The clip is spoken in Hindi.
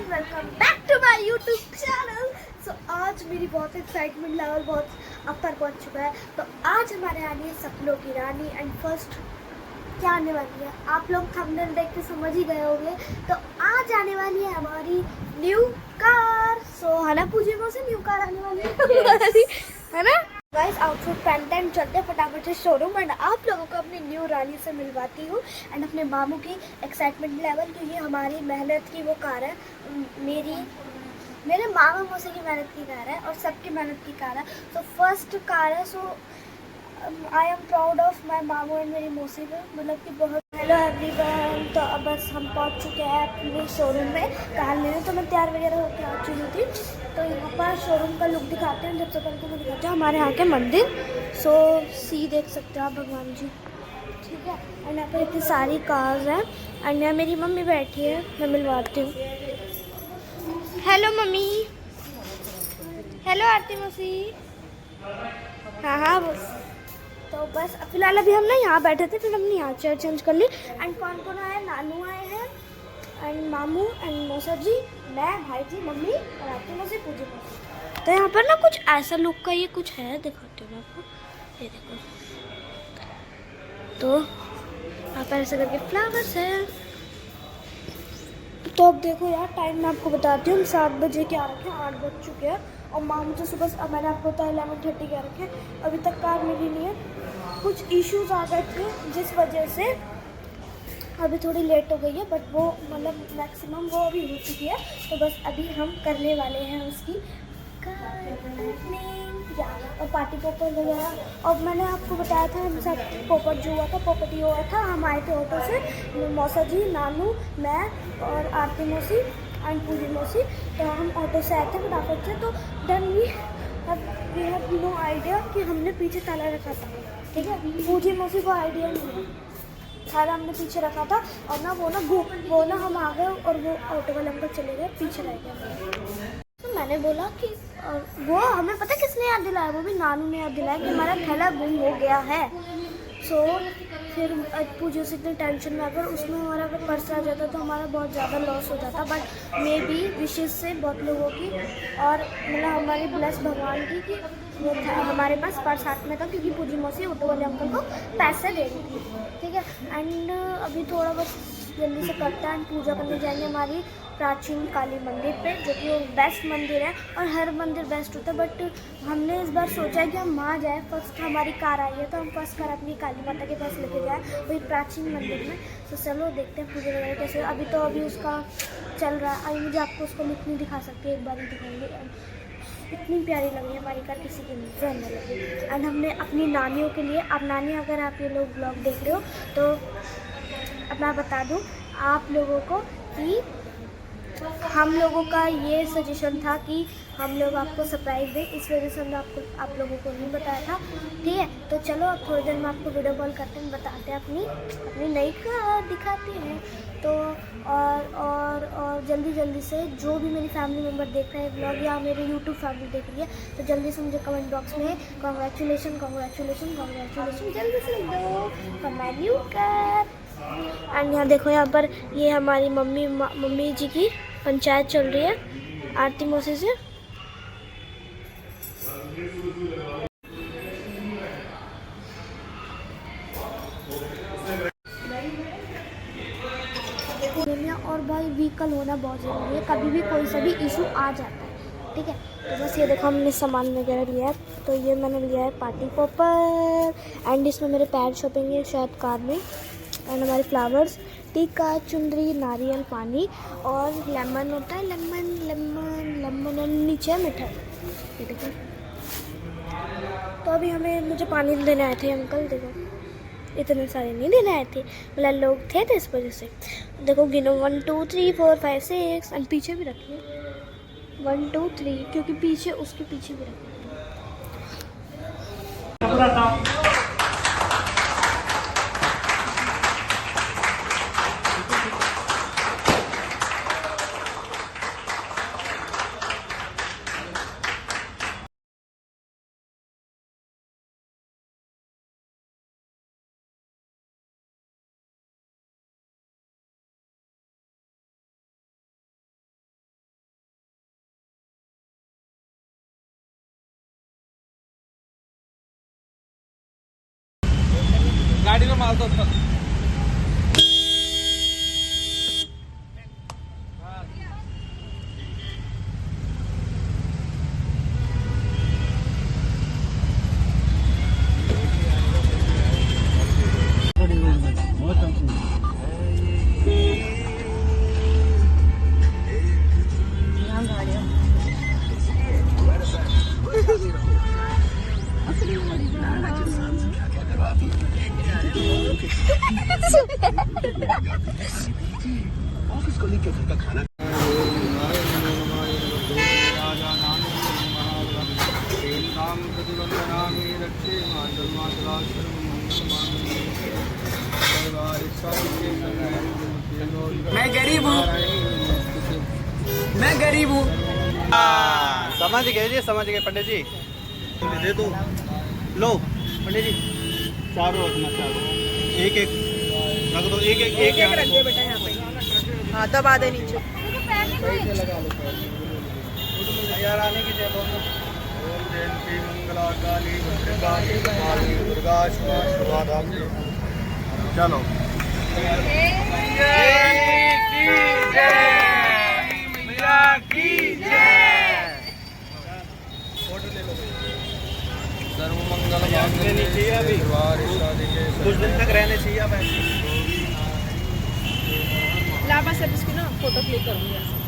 Everyone, welcome back to my YouTube channel. So आज मेरी बहुत एक्साइटमेंट लेवल बहुत अपर पहुंच चुका है। तो आज हमारे आनी है सपनों की रानी एंड फर्स्ट क्या आने वाली है आप लोग थंबनेल देख के समझ ही गए होंगे। तो आज आने वाली है हमारी न्यू कार। सो है ना पूजी से न्यू कार आने वाली है है ना गाइस। आउटफिट पहनते हैं, चलते हैं फटाफट से शोरूम एंड आप लोगों को अपनी न्यू रानी से मिलवाती हूँ एंड अपने मामू की एक्साइटमेंट लेवल, क्योंकि हमारी मेहनत की वो कार है। मेरे मामा मौसी की मेहनत की कार है और सबकी मेहनत की कार है। तो फर्स्ट कार है। So I am proud of my मामू एंड मेरी मौसी पे, मतलब कि बहुत। हेलो एवरीवन, तो अब बस हम पहुंच चुके हैं अपने शोरूम में कार लेने। तो मैं तैयार वगैरह होकर आ चुकी थी। तो यहाँ पर शोरूम का लुक दिखाते हैं। सबसे पहले तो मैं दिखाती हूँ हमारे यहाँ के मंदिर। सो सी देख सकते हो आप भगवान जी, ठीक है। एंड यहाँ पर इतनी सारी कार्स हैं एंड यहाँ मेरी मम्मी बैठी है, मैं मिलवाती हूँ। Hello mummy. हेलो आरती मौसी। हाँ हाँ बस। तो बस फिलहाल अभी हम ना यहाँ बैठे थे, फिर हमने यहाँ चेयर चेंज कर ली। एंड कौन कौन आया, नानू आए हैं एंड मामू एंड मौसा जी, मैं, भाई जी, मम्मी और आरती मौसी, पूजी मौसी। तो यहाँ पर ना कुछ ऐसा लुक का ये कुछ है, दिखाती हूँ मैं आपको, ये देखो। तो यहाँ पर ऐसे करके फ्लावर्स है। तो अब देखो यार, टाइम मैं आपको बताती हूँ, 7 बजे के आ रखे हैं, 8 बज चुके हैं। और माँ मुझे सुबह, मैंने आपको बताया 11:30 के आ रखे हैं, अभी तक कार मिली नहीं है। कुछ इश्यूज आ गए थे जिस वजह से अभी थोड़ी लेट हो गई है, बट वो मतलब मैक्सिमम वो अभी हो चुकी है। तो बस अभी हम करने वाले हैं उसकी और पार्टी पोपट वगैरह। और मैंने आपको बताया था हम सब पोपट जो हुआ था, पोपट ये हुआ था, हम आए थे ऑटो से, मौसा जी, नानू, मैं और आरती मौसी एंड पूजी मौसी। तो हम ऑटो से आए थे फटाफट से। तो then we have no idea कि हमने पीछे ताला रखा था, ठीक है। पूजी मौसी को आइडिया नहीं है, सारा हमने पीछे रखा था। और ना वो ना हम आ गए और वो ऑटो वाले अंकल चले गए, पीछे रह गए। तो मैंने बोला कि वो हमें पता किसने याद दिलाया, वो भी नानू ने याद दिलाया कि हमारा थैला गुम हो गया है। सो फिर पूजे से इतनी टेंशन में आकर उसमें हमारा अगर पर्स आ जाता तो हमारा बहुत ज़्यादा लॉस हो जाता। बट मे बी विशेष से बहुत लोगों की और मतलब हमारी ब्लेस भगवान की कि वो हमारे पास पर्स हाथ में था, क्योंकि पूजी मौसी ऑटो वाले अंकल को पैसे दे रही थी, ठीक है। एंड अभी थोड़ा बस जल्दी से करते हैं, पूजा करने जाएंगे हमारी प्राचीन काली मंदिर पे, जो कि वो बेस्ट मंदिर है और हर मंदिर बेस्ट होता है। बट हमने इस बार सोचा है कि हम वहाँ जाए। फर्स्ट हमारी कार आई है तो हम फर्स्ट कार अपनी काली माता के पास लेके जाए, वही प्राचीन मंदिर में। तो चलो देखते हैं पूजा वगैरह कैसे। अभी उसका चल रहा है। अभी मुझे आपको उसको लिखनी दिखा सकती है, एक बार ही दिखाएंगे। इतनी प्यारी लग रही है हमारी कार, किसी की नजर न लगे। एंड हमने अपनी नानियों के लिए, अब नानी अगर आप ये लोग ब्लॉग देख रहे हो तो अब मैं बता दूँ आप लोगों को कि हम लोगों का ये सजेशन था कि हम लोग आपको सरप्राइज़ दें, इस वजह से हमने आप लोगों को नहीं बताया था, ठीक है। तो चलो अब थोड़ी देर में आपको वीडियो कॉल करते हैं, बताते हैं अपनी नई कार दिखाते हैं। तो और जल्दी से जो भी मेरी फैमिली मेम्बर देख रहे हैं ब्लॉग या मेरे यूट्यूब फैमिली देख रही है, तो जल्दी से मुझे कमेंट बॉक्स में कॉन्ग्रेचुलेशन जल्दी से लिख दो for my new car. And यहाँ देखो, यहाँ पर ये हमारी मम्मी जी की पंचायत चल रही है आरती मौसी से। और भाई व्हीकल होना बहुत ज़रूरी है, कभी भी कोई सा भी इशू आ जाता है, ठीक है। तो बस ये देखो हमने सामान वगैरह लिया है। तो ये मैंने लिया है पार्टी पॉपर एंड इसमें मेरे पैर छपेंगे शायद कार में। एंड हमारे फ्लावर्स, टीका, चुंदरी, नारियल पानी और लेमन होता है, लेमन और नीचे मिठाई, ये देखो। तो अभी मुझे पानी देने आए थे अंकल, देखो इतने सारे नहीं देने आए थे, मतलब लोग थे तो इस वजह से। देखो गिनो 1 2 3 4 5 6 एंड पीछे भी रखिए 1 2 3, क्योंकि पीछे उसके पीछे भी रखिए। मार दो उसका। ऑफिस को लेकर घर का खाना मैं गरीब हूँ, मैं गरीब हूँ। समझ गए जी, समझ गए पंडित जी। दे दो, लो पंडित जी, चारों रखना, चारों एक एक रख दो, एक एक एक एक रख दे बेटा यहाँ पे। हाँ दबा दे नीचे। लगा लो यार, आने की जय बोलो। ओम जयंती मंगला काली भद्रकाली कपाली दुर्गा शिवा शिवा धात्री। चलो सर्वमंगल लेनी चाहिए अभी, कुछ दिन तक रहने चाहिए अब ऐसे। लाबा से इसकी ना फोटो क्लिक करूँगी।